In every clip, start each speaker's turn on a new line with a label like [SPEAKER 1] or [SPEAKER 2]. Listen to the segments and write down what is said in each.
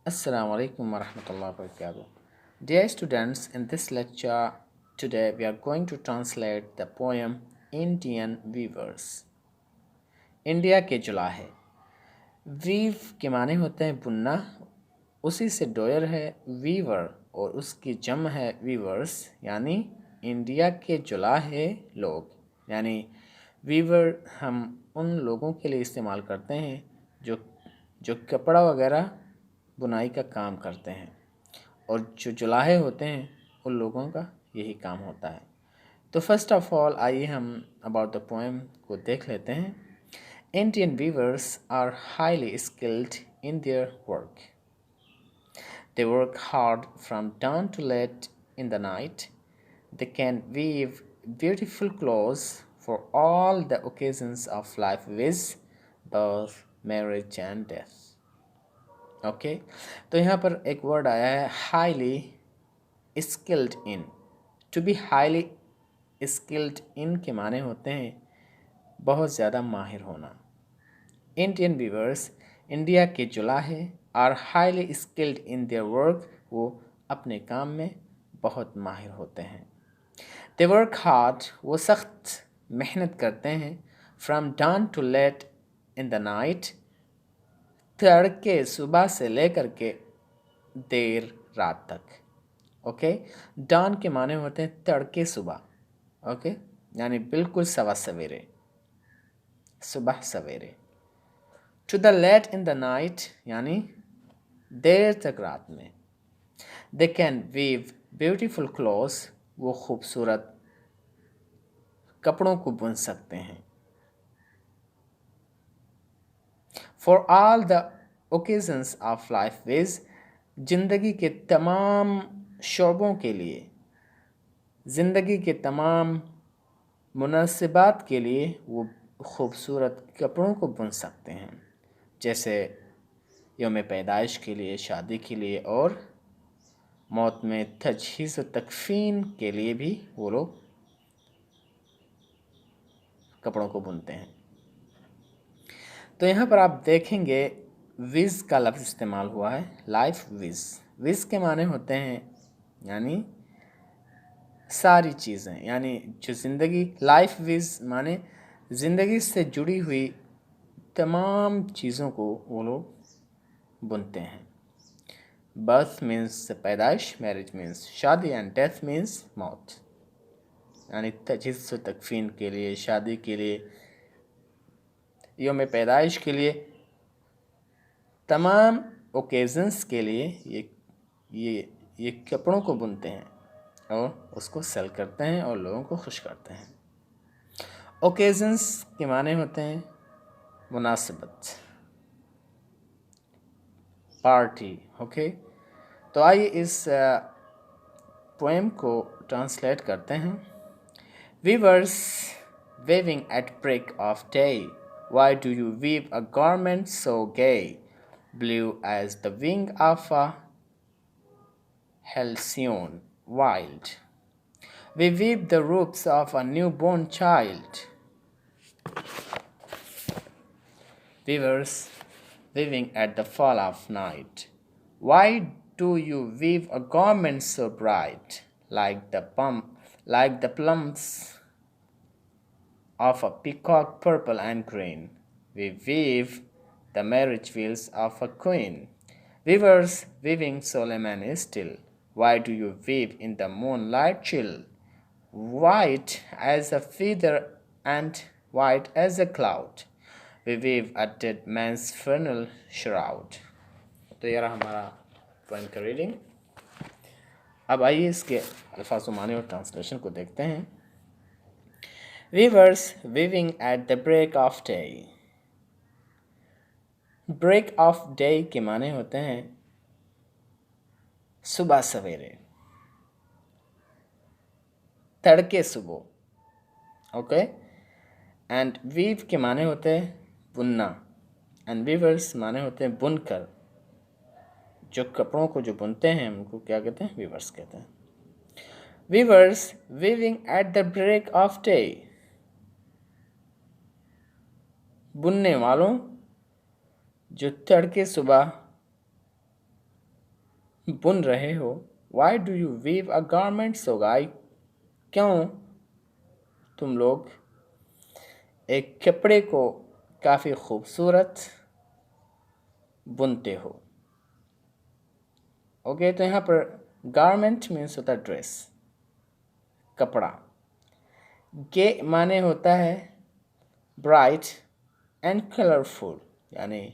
[SPEAKER 1] Assalamu alaikum warahmatullahi wabarakatuh. Dear students, in this lecture today we are going to translate the poem Indian Weavers. India के जुलाहे। Weave के माने होते हैं बुनना, उसी से डोयर है वीवर और उसकी जम है वीवर्स, यानी इंडिया के जुलाहे लोग। यानी वीवर हम उन लोगों के लिए इस्तेमाल करते हैं जो जो कपड़ा वगैरह बुनाई का काम करते हैं, और जो जुलाहे होते हैं उन लोगों का यही काम होता है। तो फर्स्ट ऑफ ऑल आइए हम अबाउट द पोएम को देख लेते हैं। Indian weavers are highly skilled in their work. They work hard from dawn to late in the night. They can weave beautiful clothes for all the occasions of life, viz birth, marriage and death. Okay तो यहाँ पर एक word आया है highly skilled in. To be highly skilled in के माने होते हैं बहुत ज़्यादा माहिर होना। इंडियन वीवर्स इंडिया के जुलाहे are highly skilled in their work, वो अपने काम में बहुत माहिर होते हैं। दे वर्क हार्ड, वो सख्त मेहनत करते हैं। From dawn to late in the night, तड़के सुबह से लेकर के देर रात तक। ओके डॉन के माने होते हैं तड़के सुबह, ओके यानी बिल्कुल सवा सवेरे, सुबह सवेरे। To the late in the night यानी देर तक रात में। They can weave beautiful clothes, वो खूबसूरत कपड़ों को बुन सकते हैं। For all the occasions of life, विज जिंदगी के तमाम शोबों के लिए, ज़िंदगी के तमाम मुनासिबात के लिए वो खूबसूरत कपड़ों को बुन सकते हैं, जैसे यौम पैदाइश के लिए, शादी के लिए और मौत में तजहीज़ व तकफ़ीन के लिए भी वो लोग कपड़ों को बुनते हैं। तो यहाँ पर आप देखेंगे विज़ का लफ्ज़ इस्तेमाल हुआ है, लाइफ विज़। विज़ के माने होते हैं यानी सारी चीज़ें, यानी जो ज़िंदगी, लाइफ विज़ माने ज़िंदगी से जुड़ी हुई तमाम चीज़ों को वो लोग बुनते हैं। बर्थ मीन्स पैदाइश, मैरिज मीन्स शादी एंड डेथ मीन्स मौत, यानी तजहीज़ तकफ़ीन के लिए, शादी के लिए, यौम पैदाइश के लिए, तमाम ओकेजन्स के लिए ये कपड़ों को बुनते हैं और उसको सेल करते हैं और लोगों को खुश करते हैं। ओकेजन्स के माने होते हैं मुनासिबत, पार्टी। ओके तो आइए इस पोएम को ट्रांसलेट करते हैं। Weavers weaving at break of day, why do you weave a garment so gay, blue as the wing of a halcyon wild? We weave the robes of a newborn child. Weavers weaving at the fall of night, why do you weave a garment so bright, like the plums of a peacock purple and green? We weave the marriage wheels of a queen. Weavers weaving Solomon is still, why do you weave in the moonlight chill, white as a feather and white as a cloud? We weave a dead man's funeral shroud. तो ये रहा हमारा poem का reading. अब आइए इसके अल्फाज माने और ट्रांसलेशन को देखते हैं। Weavers weaving at the break of day. Break of day के माने होते हैं सुबह सवेरे, तड़के सुबह। ओके एंड वीव के माने होते हैं बुनना, एंड वीवर्स माने होते हैं बुनकर। जो कपड़ों को जो बुनते हैं उनको क्या कहते हैं? वीवर्स कहते हैं। Weavers weaving at the break of day, बुनने वालों जो तड़के सुबह बुन रहे हो। Why do you weave a garment so gay, क्यों तुम लोग एक कपड़े को काफ़ी खूबसूरत बुनते हो। ओके, तो यहाँ पर गारमेंट मीन्स होता है ड्रेस, कपड़ा। गे माने होता है ब्राइट एंड कलरफुल, यानी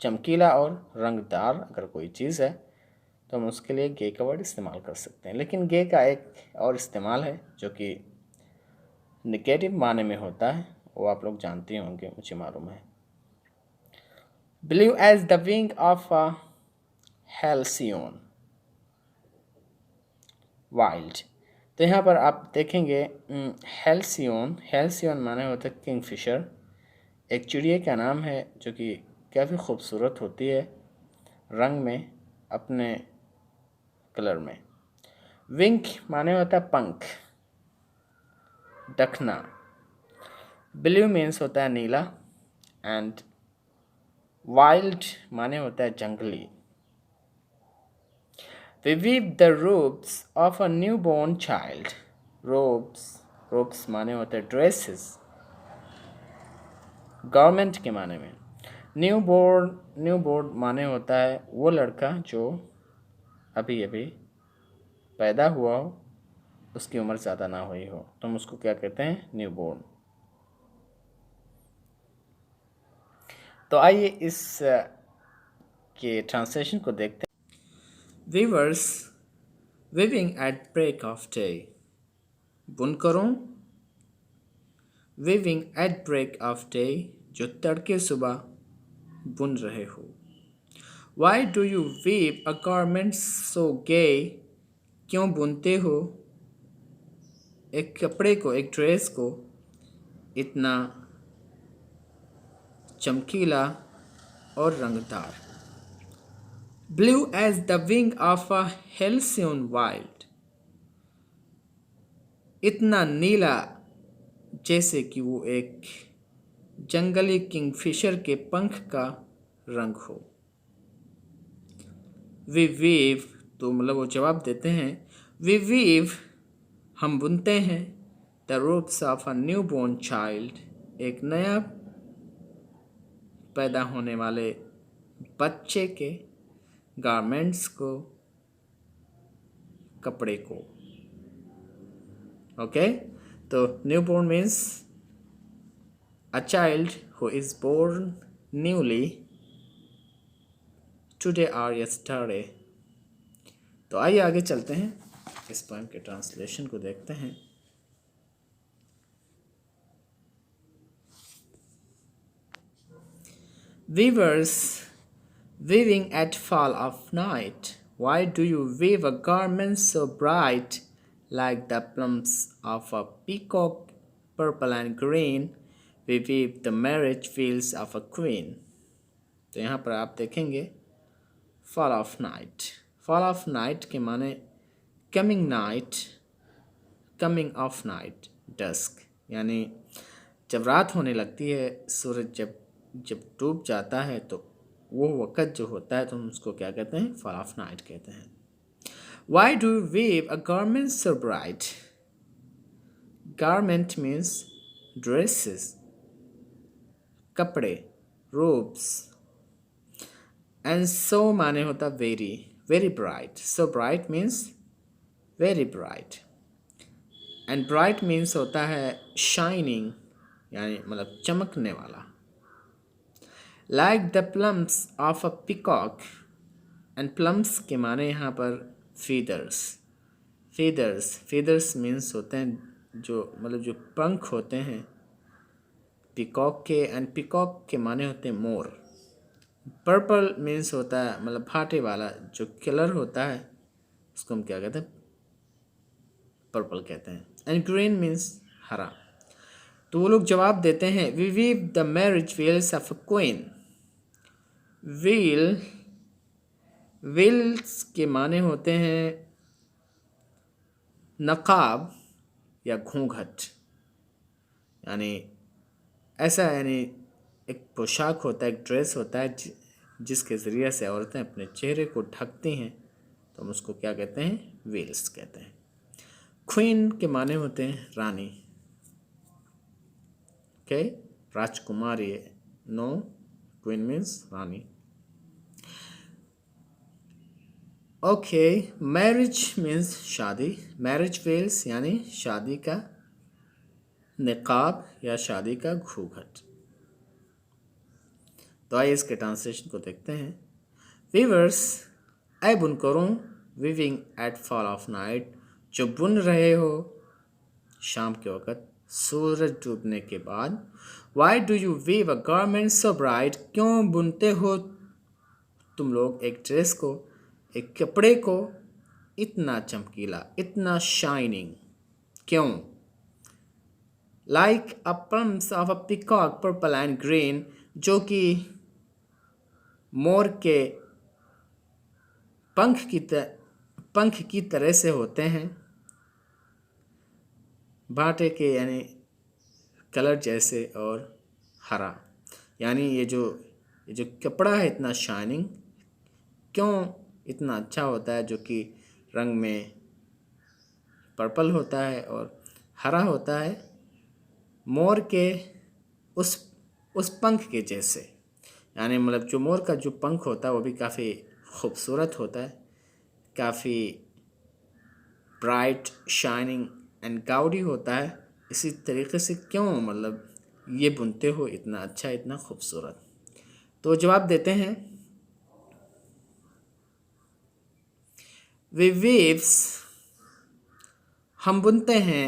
[SPEAKER 1] चमकीला और रंगदार अगर कोई चीज़ है तो हम उसके लिए गे का वर्ड इस्तेमाल कर सकते हैं। लेकिन गे का एक और इस्तेमाल है जो कि निगेटिव माने में होता है, वो आप लोग जानते होंगे, मुझे मालूम है। Blue as the wing of a halcyon wild. तो यहाँ पर आप देखेंगे हेल्सियन, हेल्सियन माने होता है किंगफिशर, एक चिड़िया का नाम है जो कि काफ़ी खूबसूरत होती है रंग में, अपने कलर में। विंग माने होता है पंख, दखना। ब्लू मीन्स होता है नीला, एंड वाइल्ड माने होता है जंगली। We weave the robes of a newborn child. robes माने होते हैं ड्रेसेस, गवर्नमेंट के माने में। न्यू बोर्न माने होता है वो लड़का जो अभी अभी पैदा हुआ हो, उसकी उम्र ज़्यादा ना हुई हो, तो हम उसको क्या कहते हैं, न्यू बोर्न। तो आइए इस के ट्रांसलेशन को देखते हैं। Weavers weaving at break of day, बुनकरों weaving at break of day, जो तड़के सुबह बुन रहे हो। Why do you weave a garment so gay, क्यों बुनते हो एक कपड़े को, एक ड्रेस को इतना चमकीला और रंगदार। Blue as the wing of a halcyon wild, इतना नीला जैसे कि वो एक जंगली किंगफिशर के पंख का रंग हो। वी वीव, तो मतलब वो जवाब देते हैं, वी वीव हम बुनते हैं, the robes of a newborn child, एक नया पैदा होने वाले बच्चे के गारमेंट्स को, कपड़े को। ओके, तो newborn means a child who is born newly today और यस्टरडे। तो आइए आगे चलते हैं, इस पोएम के ट्रांसलेशन को देखते हैं। Weavers weaving at fall of night, why do you weave a garment so bright, like the plumes of a peacock, purple and green? We weave the marriage fields of a queen. तो यहाँ पर आप देखेंगे fall of night, fall of night के माने coming night, coming of night, dusk, यानी जब रात होने लगती है, सूरज जब जब डूब जाता है, तो वो वक़्त जो होता है तो हम उसको क्या कहते हैं, फॉल ऑफ नाइट कहते हैं। Why do weave a garment so bright, garment means dresses, कपड़े, रोब्स, एंड सो माने होता very, very bright, so bright means very bright, and bright means होता है शाइनिंग, यानी मतलब चमकने वाला। Like the plumes of a peacock, and plumes के माने यहाँ पर फीदर्स, फीदर्स मीन्स होते हैं जो मतलब जो पंख होते हैं पिकॉक के, एंड पिकॉक के माने होते हैं मोर। पर्पल मीन्स होता है मतलब फाटे वाला जो कलर होता है, उसको हम क्या कहते हैं, पर्पल कहते हैं, एंड ग्रीन मीन्स हरा। तो वो लोग जवाब देते हैं, we weave the marriage veils of a queen. Veils के माने होते हैं नकाब या घूंघट, यानी ऐसा, यानी एक पोशाक होता है, एक ड्रेस होता है जिसके ज़रिए से औरतें अपने चेहरे को ढकती हैं तो हम उसको क्या कहते हैं? वेल्स कहते हैं। क्वीन के माने होते हैं रानी, ओके, राजकुमारी। नो, क्वीन मीन्स रानी। ओके, मैरिज मीन्स शादी। मैरिज वेल्स यानी शादी का निकाब या शादी का घूंघट। तो आइए इसके ट्रांसलेशन को देखते हैं। वीवर्स, ऐ बुनकरों, weaving at fall of night, जो बुन रहे हो शाम के वक़्त सूरज डूबने के बाद। Why do you weave a garment so bright, क्यों बुनते हो तुम लोग एक ड्रेस को, एक कपड़े को इतना चमकीला, इतना शाइनिंग, क्यों? Like a plums of a peacock purple and green, जो कि मोर के पंख की तरह से होते हैं, भाटे के यानी कलर जैसे, और हरा। यानी ये जो कपड़ा है इतना शाइनिंग, क्यों इतना अच्छा होता है, जो कि रंग में पर्पल होता है और हरा होता है, मोर के उस पंख के जैसे। यानी मतलब जो मोर का जो पंख होता है वो भी काफ़ी खूबसूरत होता है, काफ़ी ब्राइट, शाइनिंग एंड गाउडी होता है। इसी तरीके से क्यों मतलब ये बुनते हो इतना अच्छा, इतना खूबसूरत? तो जवाब देते हैं, वी वीव्स, हम बुनते हैं,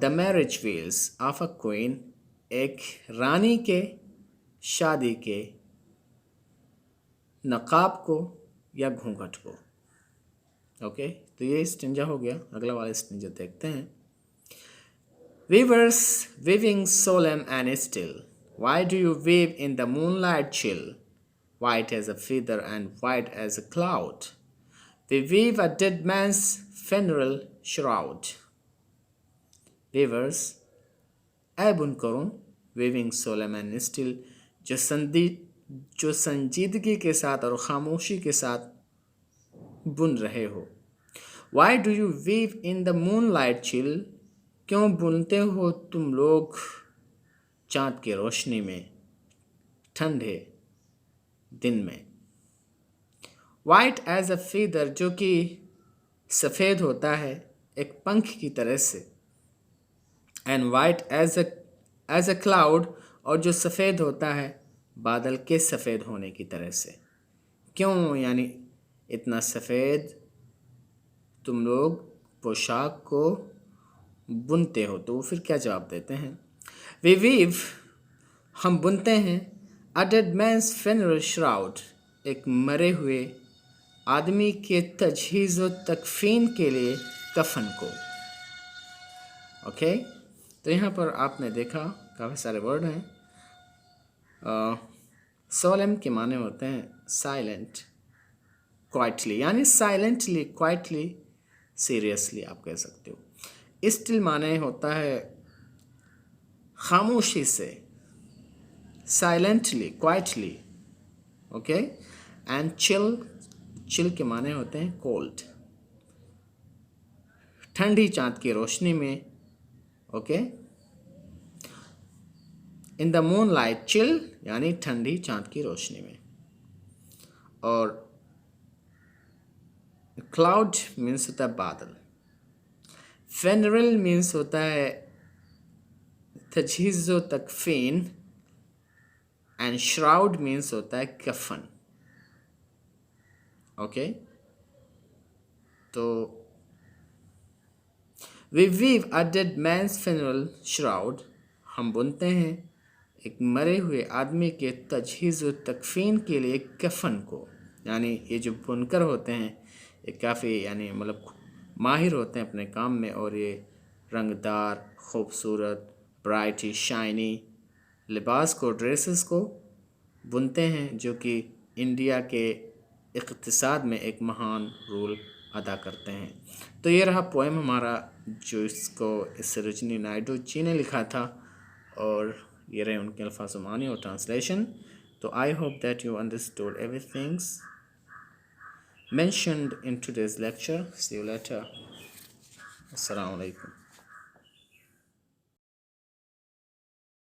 [SPEAKER 1] the marriage veils of a queen, एक रानी के शादी के नकाब को या घूंघट को। ओके, तो ये स्टिंजा हो गया। अगला वाला स्टिंजा देखते हैं। Weavers, weaving solemn and still, why do you weave in the moonlight chill, white as a feather and white as a cloud? We weave a dead man's funeral shroud. Weavers, ऐ बुनकरों, weaving solemn and still, जो संजीदगी के साथ और खामोशी के साथ बुन रहे हो। Why do you weave in the moonlight chill, क्यों बुनते हो तुम लोग चाँद की रोशनी में, ठंडे दिन में। White as a feather, जो कि सफ़ेद होता है एक पंख की तरह से, and white as a cloud, और जो सफ़ेद होता है बादल के सफ़ेद होने की तरह से। क्यों यानी इतना सफ़ेद तुम लोग पोशाक को बुनते हो? तो फिर क्या जवाब देते हैं? वी वीव, हम बुनते हैं, a dead man's funeral shroud, एक मरे हुए आदमी के तजहीज़ व तकफीन के लिए कफन को। ओके, तो यहाँ पर आपने देखा काफ़ी सारे वर्ड हैं। सोलेम के माने होते हैं साइलेंट, क्वाइटली, यानी साइलेंटली, क्वाइटली, सीरियसली आप कह सकते हो। स्टिल माने होता है खामोशी से, silently, quietly, okay. And chill के माने होते हैं कोल्ड, ठंडी चाँद की रोशनी में, okay. In the moon light chill यानी ठंडी चाँद की रोशनी में। और क्लाउड मीन्स होता है बादल। फेनरल मीन्स होता है तजहीज़ व तकफीन, एंड श्राउड मीन्स होता है कफन। ओके, तो we weave a dead man's funeral shroud, हम बुनते हैं एक मरे हुए आदमी के तजहीज़ व तकफीन के लिए कफन को। यानी ये जो बुनकर होते हैं ये काफ़ी यानी मतलब माहिर होते हैं अपने काम में, और ये रंगदार, खूबसूरत, ब्राइटी, शाइनी लिबास को, ड्रेसेस को बुनते हैं, जो कि इंडिया के इक़्तिसाद में एक महान रोल अदा करते हैं। तो ये रहा पोएम हमारा, जो इसको सरोजिनी नायडू जी ने लिखा था, और ये रहे उनके अल्फाज़ मानी और translation. So I hope that you understood everything mentioned in today's lecture. See you later. Assalamu alaikum.